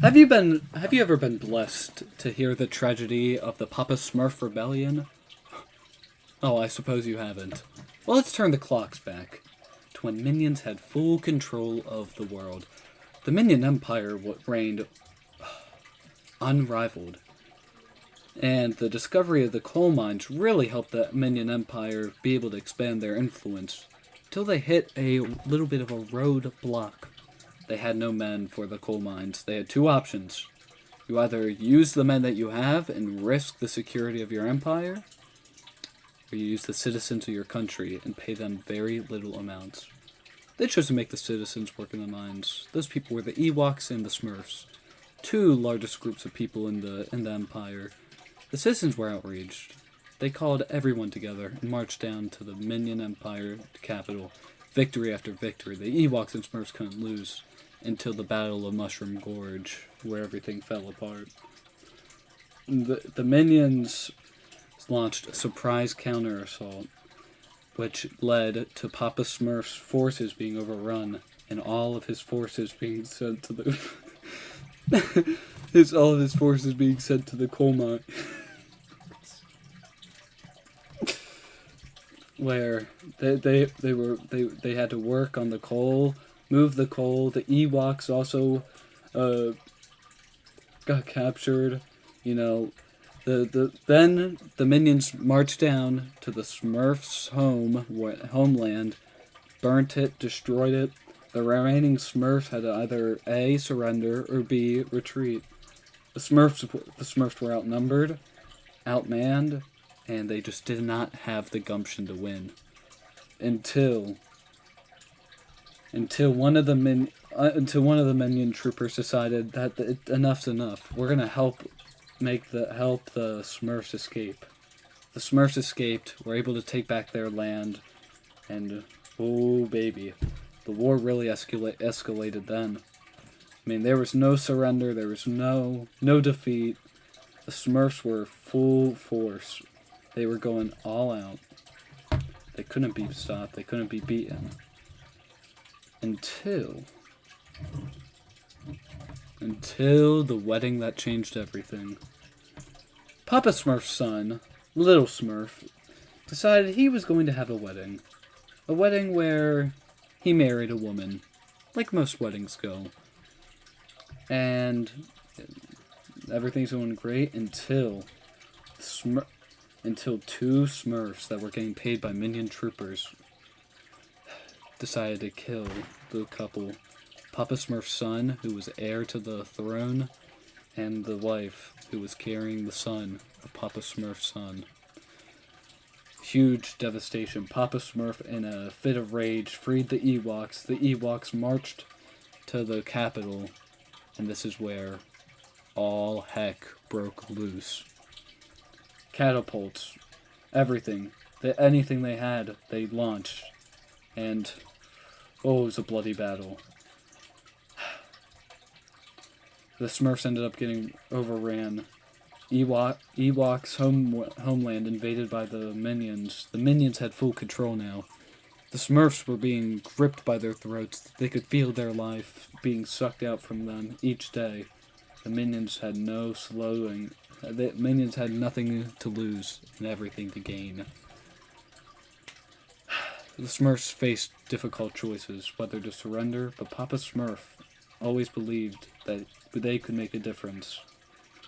Have you ever been blessed to hear the tragedy of the Papa Smurf rebellion? Oh, I suppose you haven't. Well, let's turn the clocks back to when minions had full control of the world. The Minion Empire reigned unrivaled, and the discovery of the coal mines really helped the Minion Empire be able to expand their influence, till they hit a little bit of a roadblock. They had no men for the coal mines. They had two options. You either use the men that you have and risk the security of your empire, or you use the citizens of your country and pay them very little amounts. They chose to make the citizens work in the mines. Those people were the Ewoks and the Smurfs, two largest groups of people in the empire. The citizens were outraged. They called everyone together and marched down to the Minion Empire capital. Victory after victory. The Ewoks and Smurfs couldn't lose until the Battle of Mushroom Gorge, where everything fell apart. The minions launched a surprise counter-assault, which led to Papa Smurf's forces being overrun, and all of his forces being sent to the all of his forces being sent to the coal mine, where they had to work on the coal, move the coal. The Ewoks also got captured. You know, then the minions marched down to the Smurfs' homeland, burnt it, destroyed it. The remaining Smurfs had to either A, surrender, or B, retreat. The Smurfs were outnumbered, outmanned, and they just did not have the gumption to win. Until one of the minion troopers decided that enough's enough. We're gonna help the Smurfs escape. The Smurfs escaped, were able to take back their land, and oh baby, the war really escalated then. I mean, there was no surrender, there was no defeat. The Smurfs were full force. They were going all out. They couldn't be stopped, they couldn't be beaten. Until the wedding that changed everything. Papa Smurf's son, Little Smurf, decided he was going to have a wedding. A wedding where he married a woman, like most weddings go. And everything's going great until two Smurfs that were getting paid by minion troopers decided to kill the couple. Papa Smurf's son, who was heir to the throne, and the wife, who was carrying the son of Papa Smurf's son. Huge devastation. Papa Smurf, in a fit of rage, freed the Ewoks. The Ewoks marched to the capital, and this is where all heck broke loose. Catapults, everything, anything they had, they launched. And, oh, it was a bloody battle. The Smurfs ended up getting overran. Ewok's homeland invaded by the minions. The minions had full control now. The Smurfs were being gripped by their throats. They could feel their life being sucked out from them each day. The minions had no slowing. The minions had nothing to lose and everything to gain. The Smurfs faced difficult choices, whether to surrender, but Papa Smurf always believed that they could make a difference.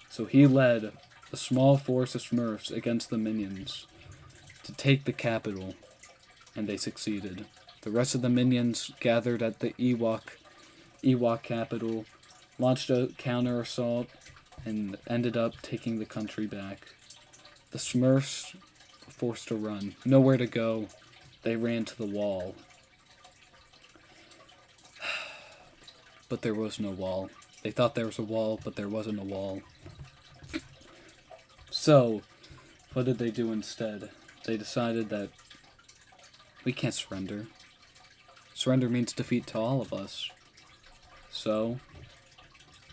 So he led a small force of Smurfs against the minions to take the capital, and they succeeded. The rest of the minions gathered at the Ewok capital, launched a counter-assault, and ended up taking the country back. The Smurfs were forced to run. Nowhere to go. They ran to the wall. But there was no wall. They thought there was a wall, but there wasn't a wall. So, what did they do instead? They decided that we can't surrender. Surrender means defeat to all of us. So,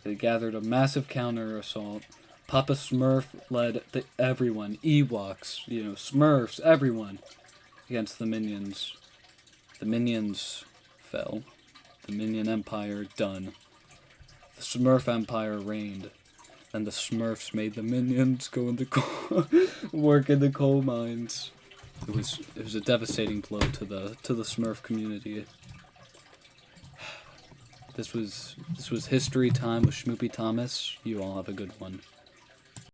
they gathered a massive counter-assault. Papa Smurf led everyone, Ewoks, Smurfs, everyone, against the minions. The minions fell. The Minion Empire done. The Smurf Empire reigned, and the Smurfs made the minions go into work in the coal mines. It was a devastating blow to the Smurf community. This was history time with Schmoopy Thomas. You all have a good one.